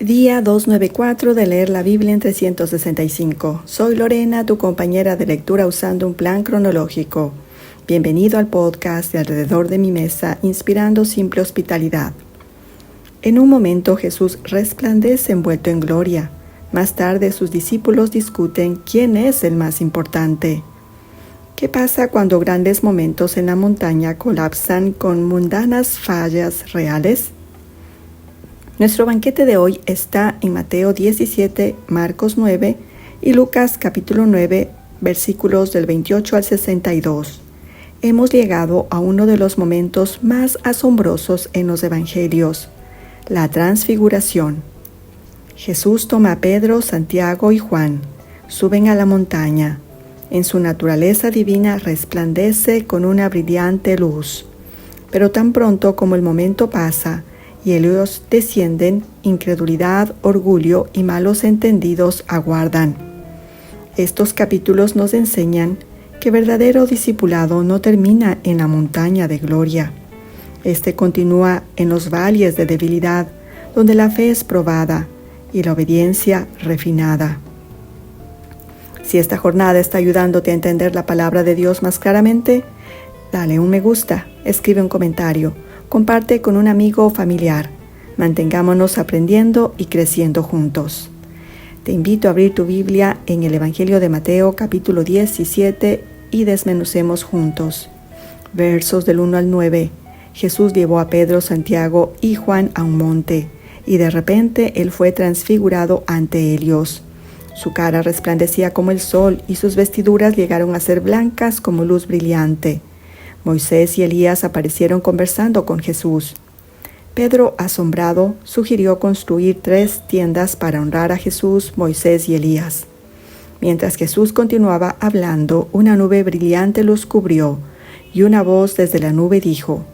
Día 294 de leer la Biblia en 365. Soy Lorena, tu compañera de lectura usando un plan cronológico. Bienvenido al podcast de Alrededor de mi Mesa, inspirando simple hospitalidad. En un momento Jesús resplandece envuelto en gloria. Más tarde sus discípulos discuten quién es el más importante. ¿Qué pasa cuando grandes momentos en la montaña colapsan con mundanas fallas reales? Nuestro banquete de hoy está en Mateo 17, Marcos 9 y Lucas capítulo 9, versículos del 28 al 62. Hemos llegado a uno de los momentos más asombrosos en los evangelios, la transfiguración. Jesús toma a Pedro, Santiago y Juan, suben a la montaña. En su naturaleza divina resplandece con una brillante luz. Pero tan pronto como el momento pasa, y ellos descienden, incredulidad, orgullo y malos entendidos aguardan. Estos capítulos nos enseñan que verdadero discipulado no termina en la montaña de gloria. Este continúa en los valles de debilidad, donde la fe es probada y la obediencia refinada. Si esta jornada está ayudándote a entender la palabra de Dios más claramente, dale un me gusta, escribe un comentario, comparte con un amigo o familiar. Mantengámonos aprendiendo y creciendo juntos. Te invito a abrir tu Biblia en el Evangelio de Mateo capítulo 17 y desmenucemos juntos. Versos del 1 al 9. Jesús llevó a Pedro, Santiago y Juan a un monte, y de repente él fue transfigurado ante ellos. Su cara resplandecía como el sol y sus vestiduras llegaron a ser blancas como luz brillante. Moisés y Elías aparecieron conversando con Jesús. Pedro, asombrado, sugirió construir 3 tiendas para honrar a Jesús, Moisés y Elías. Mientras Jesús continuaba hablando, una nube brillante los cubrió, y una voz desde la nube dijo: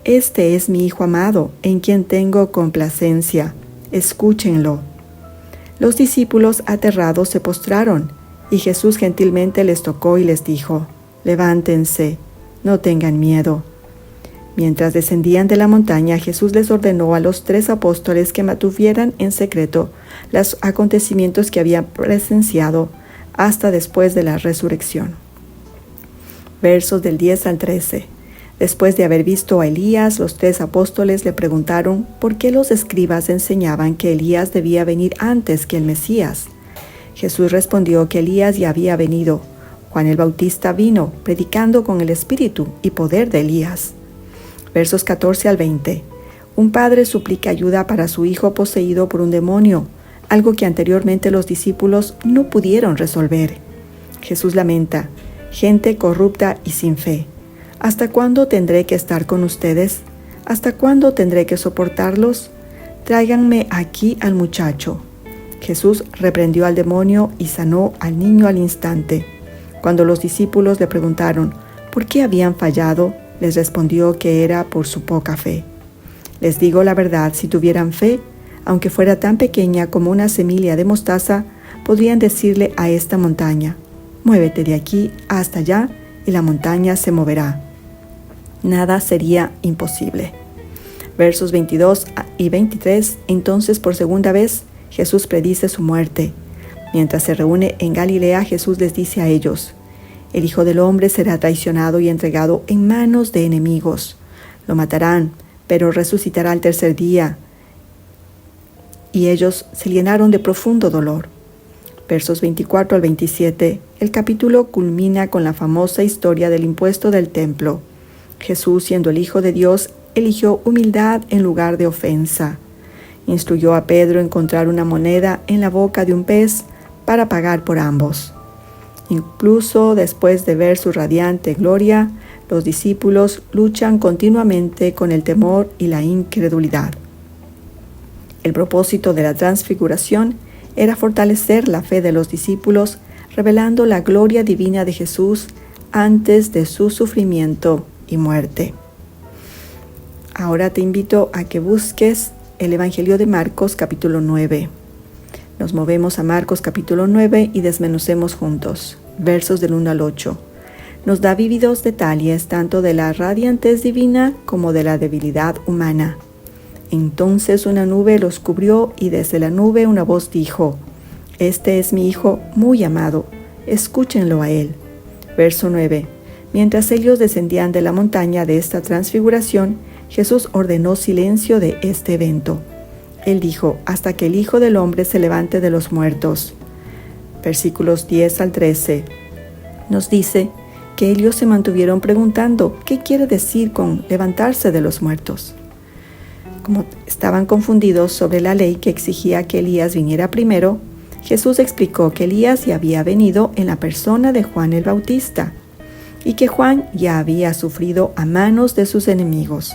«Este es mi Hijo amado, en quien tengo complacencia. Escúchenlo». Los discípulos aterrados se postraron, y Jesús gentilmente les tocó y les dijo: «Levántense, no tengan miedo». Mientras descendían de la montaña, Jesús les ordenó a los 3 apóstoles que mantuvieran en secreto los acontecimientos que habían presenciado hasta después de la resurrección. Versos del 10 al 13. Después de haber visto a Elías, los 3 apóstoles le preguntaron por qué los escribas enseñaban que Elías debía venir antes que el Mesías. Jesús respondió que Elías ya había venido. Juan el Bautista vino, predicando con el espíritu y poder de Elías. Versos 14 al 20. Un padre suplica ayuda para su hijo poseído por un demonio, algo que anteriormente los discípulos no pudieron resolver. Jesús lamenta: «Gente corrupta y sin fe, ¿hasta cuándo tendré que estar con ustedes? ¿Hasta cuándo tendré que soportarlos? Tráiganme aquí al muchacho». Jesús reprendió al demonio y sanó al niño al instante. Cuando los discípulos le preguntaron por qué habían fallado, les respondió que era por su poca fe. «Les digo la verdad, si tuvieran fe, aunque fuera tan pequeña como una semilla de mostaza, podrían decirle a esta montaña: muévete de aquí hasta allá, y la montaña se moverá. Nada sería imposible». Versos 22 y 23. Entonces, por segunda vez, Jesús predice su muerte. Mientras se reúne en Galilea, Jesús les dice a ellos: «El Hijo del Hombre será traicionado y entregado en manos de enemigos. Lo matarán, pero resucitará al tercer día». Y ellos se llenaron de profundo dolor. Versos 24 al 27. El capítulo culmina con la famosa historia del impuesto del templo. Jesús, siendo el Hijo de Dios, eligió humildad en lugar de ofensa. Instruyó a Pedro a encontrar una moneda en la boca de un pez para pagar por ambos. Incluso después de ver su radiante gloria, los discípulos luchan continuamente con el temor y la incredulidad. El propósito de la transfiguración era fortalecer la fe de los discípulos, revelando la gloria divina de Jesús antes de su sufrimiento y muerte. Ahora te invito a que busques el Evangelio de Marcos capítulo 9. Nos movemos a Marcos capítulo 9 y desmenucemos juntos. Versos del 1 al 8. Nos da vívidos detalles tanto de la radiantez divina como de la debilidad humana. Entonces una nube los cubrió y desde la nube una voz dijo: Este es mi Hijo muy amado, escúchenlo a él. Verso 9. Mientras ellos descendían de la montaña de esta transfiguración, Jesús ordenó silencio de este evento. Él dijo: hasta que el Hijo del Hombre se levante de los muertos. Versículos 10 al 13. Nos dice que ellos se mantuvieron preguntando: ¿qué quiere decir con levantarse de los muertos? Como estaban confundidos sobre la ley que exigía que Elías viniera primero, Jesús explicó que Elías ya había venido en la persona de Juan el Bautista y que Juan ya había sufrido a manos de sus enemigos.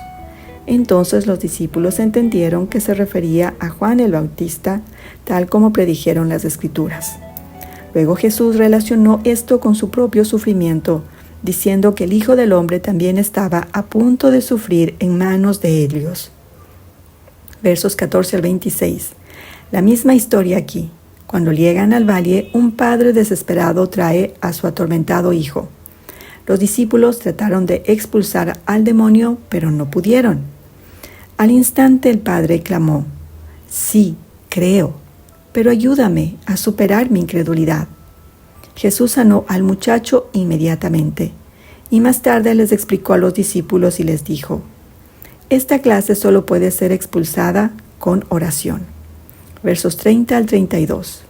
Entonces los discípulos entendieron que se refería a Juan el Bautista, tal como predijeron las Escrituras. Luego Jesús relacionó esto con su propio sufrimiento, diciendo que el Hijo del Hombre también estaba a punto de sufrir en manos de ellos. Versos 14 al 26. La misma historia aquí. Cuando llegan al valle, un padre desesperado trae a su atormentado hijo. Los discípulos trataron de expulsar al demonio, pero no pudieron. Al instante el padre clamó: sí, creo, pero ayúdame a superar mi incredulidad. Jesús sanó al muchacho inmediatamente, y más tarde les explicó a los discípulos y les dijo: esta clase solo puede ser expulsada con oración. Versos 30 al 32.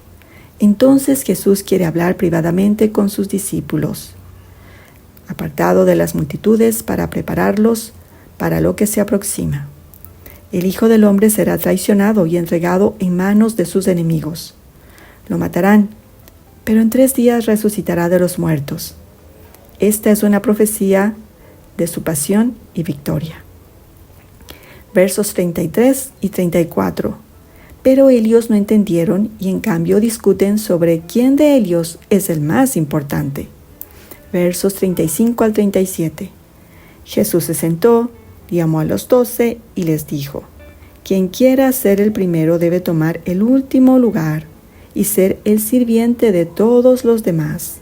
Entonces Jesús quiere hablar privadamente con sus discípulos, apartado de las multitudes, para prepararlos para lo que se aproxima. El Hijo del Hombre será traicionado y entregado en manos de sus enemigos. Lo matarán, pero en 3 días resucitará de los muertos. Esta es una profecía de su pasión y victoria. Versos 33 y 34. Pero ellos no entendieron y en cambio discuten sobre quién de ellos es el más importante. Versos 35 al 37. Jesús se sentó, llamó a los 12 y les dijo: quien quiera ser el primero debe tomar el último lugar y ser el sirviente de todos los demás.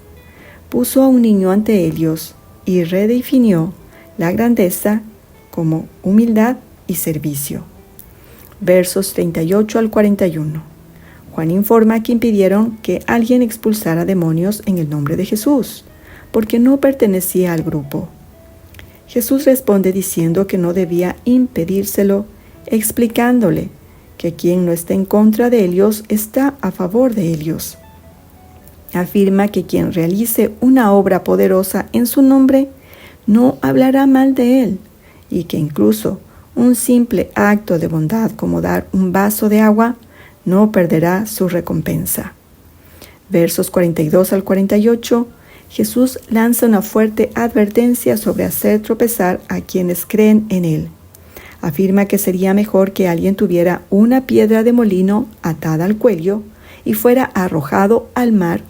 Puso a un niño ante ellos y redefinió la grandeza como humildad y servicio. Versos 38 al 41. Juan informa que impidieron que alguien expulsara demonios en el nombre de Jesús, porque no pertenecía al grupo. Jesús responde diciendo que no debía impedírselo, explicándole que quien no está en contra de ellos está a favor de ellos. Afirma que quien realice una obra poderosa en su nombre no hablará mal de él, y que incluso un simple acto de bondad como dar un vaso de agua no perderá su recompensa. Versos 42 al 48. Jesús lanza una fuerte advertencia sobre hacer tropezar a quienes creen en él. Afirma que sería mejor que alguien tuviera una piedra de molino atada al cuello y fuera arrojado al mar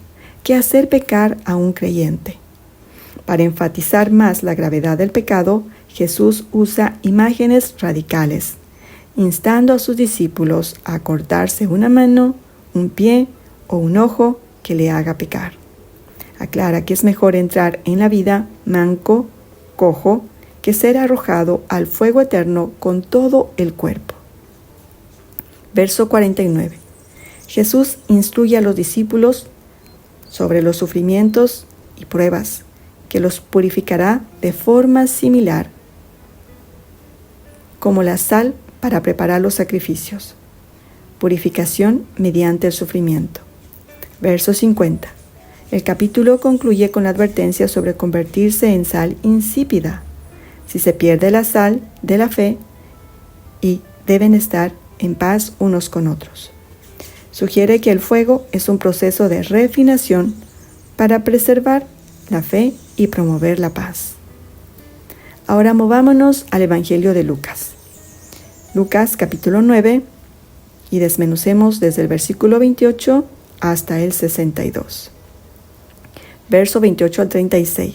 que hacer pecar a un creyente. Para enfatizar más la gravedad del pecado, Jesús usa imágenes radicales, instando a sus discípulos a cortarse una mano, un pie o un ojo que le haga pecar. Aclara que es mejor entrar en la vida manco, cojo, que ser arrojado al fuego eterno con todo el cuerpo. Verso 49. Jesús instruye a los discípulos sobre los sufrimientos y pruebas, que los purificará de forma similar como la sal para preparar los sacrificios. Purificación mediante el sufrimiento. Verso 50. El capítulo concluye con la advertencia sobre convertirse en sal insípida. Si se pierde la sal de la fe, y deben estar en paz unos con otros. Sugiere que el fuego es un proceso de refinación para preservar la fe y promover la paz. Ahora movámonos al Evangelio de Lucas. Lucas capítulo 9, y desmenucemos desde el versículo 28 hasta el 62. Verso 28 al 36.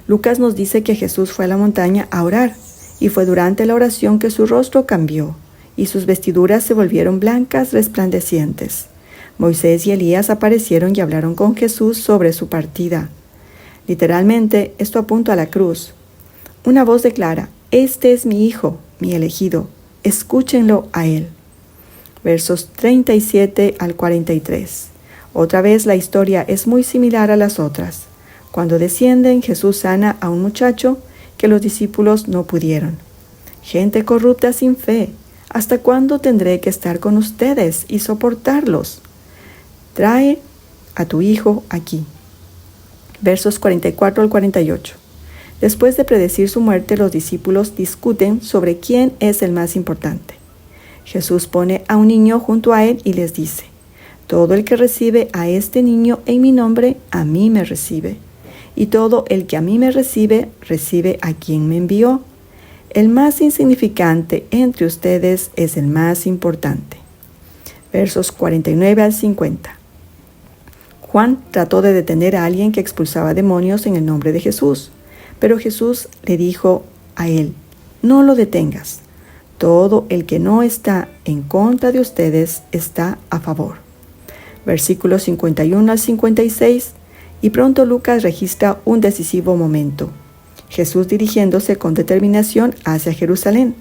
Lucas nos dice que Jesús fue a la montaña a orar, y fue durante la oración que su rostro cambió, y sus vestiduras se volvieron blancas resplandecientes. Moisés y Elías aparecieron y hablaron con Jesús sobre su partida. Literalmente, esto apunta a la cruz. Una voz declara: este es mi Hijo, mi elegido, escúchenlo a Él. Versos 37 al 43. Otra vez la historia es muy similar a las otras. Cuando descienden, Jesús sana a un muchacho que los discípulos no pudieron. Gente corrupta sin fe, ¿hasta cuándo tendré que estar con ustedes y soportarlos? Trae a tu hijo aquí. Versos 44 al 48. Después de predecir su muerte, los discípulos discuten sobre quién es el más importante. Jesús pone a un niño junto a él y les dice: todo el que recibe a este niño en mi nombre, a mí me recibe. Y todo el que a mí me recibe, recibe a quien me envió. El más insignificante entre ustedes es el más importante. Versos 49 al 50. Juan trató de detener a alguien que expulsaba demonios en el nombre de Jesús, pero Jesús le dijo a él: no lo detengas. Todo el que no está en contra de ustedes está a favor. Versículos 51 al 56, y pronto Lucas registra un decisivo momento. Jesús dirigiéndose con determinación hacia Jerusalén,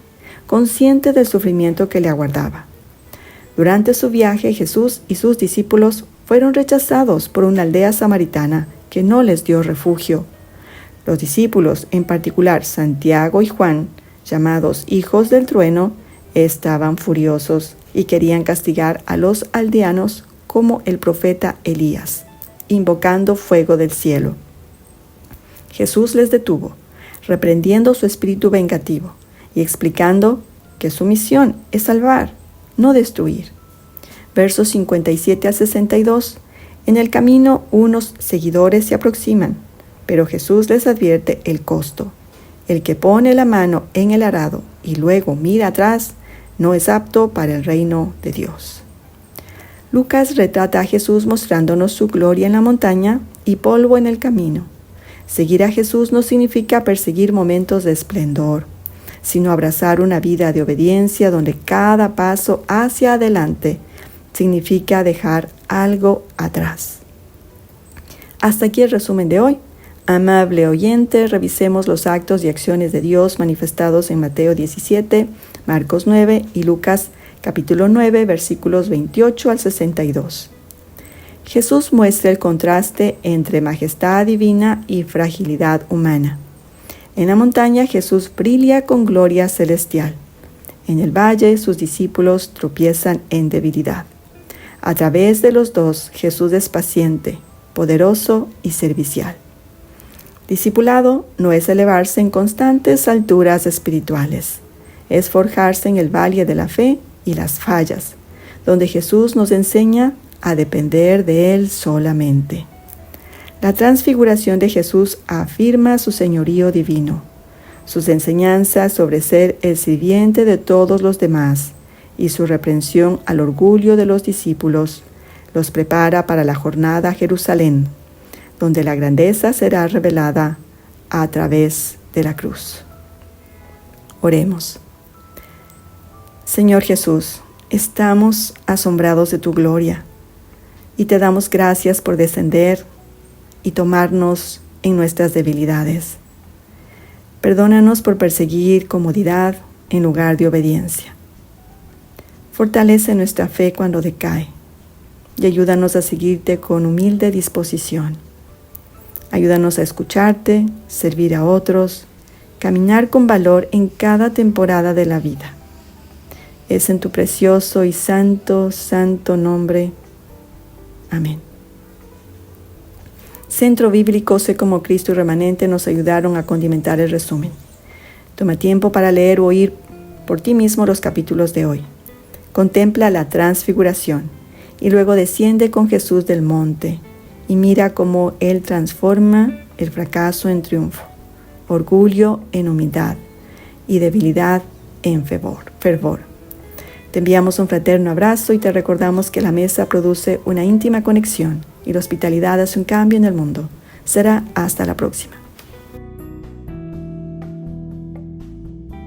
consciente del sufrimiento que le aguardaba. Durante su viaje, Jesús y sus discípulos fueron rechazados por una aldea samaritana que no les dio refugio. Los discípulos, en particular Santiago y Juan, llamados hijos del trueno, estaban furiosos y querían castigar a los aldeanos como el profeta Elías, invocando fuego del cielo. Jesús les detuvo, reprendiendo su espíritu vengativo y explicando que su misión es salvar, no destruir. Versos 57 a 62. En el camino unos seguidores se aproximan, pero Jesús les advierte el costo. El que pone la mano en el arado y luego mira atrás no es apto para el reino de Dios. Lucas retrata a Jesús mostrándonos su gloria en la montaña y polvo en el camino. Seguir a Jesús no significa perseguir momentos de esplendor, sino abrazar una vida de obediencia donde cada paso hacia adelante significa dejar algo atrás. Hasta aquí el resumen de hoy. Amable oyente, revisemos los actos y acciones de Dios manifestados en Mateo 17, Marcos 9 y Lucas capítulo 9, versículos 28 al 62. Jesús muestra el contraste entre majestad divina y fragilidad humana. En la montaña Jesús brilla con gloria celestial. En el valle sus discípulos tropiezan en debilidad. A través de los dos, Jesús es paciente, poderoso y servicial. Discipulado no es elevarse en constantes alturas espirituales, es forjarse en el valle de la fe y las fallas, donde Jesús nos enseña a depender de Él solamente. La transfiguración de Jesús afirma su señorío divino, sus enseñanzas sobre ser el sirviente de todos los demás y su reprensión al orgullo de los discípulos los prepara para la jornada a Jerusalén, donde la grandeza será revelada a través de la cruz. Oremos. Señor Jesús, estamos asombrados de tu gloria y te damos gracias por descender y tomarnos en nuestras debilidades. Perdónanos por perseguir comodidad en lugar de obediencia. Fortalece nuestra fe cuando decae y ayúdanos a seguirte con humilde disposición. Ayúdanos a escucharte, servir a otros, caminar con valor en cada temporada de la vida. Es en tu precioso y santo, santo nombre. Amén. Centro Bíblico Sé como Cristo y Remanente nos ayudaron a condimentar el resumen. Toma tiempo para leer o oír por ti mismo los capítulos de hoy. Contempla la transfiguración y luego desciende con Jesús del monte y mira cómo Él transforma el fracaso en triunfo, orgullo en humildad y debilidad en fervor. Te enviamos un fraterno abrazo y te recordamos que la mesa produce una íntima conexión y la hospitalidad hace un cambio en el mundo. Será hasta la próxima.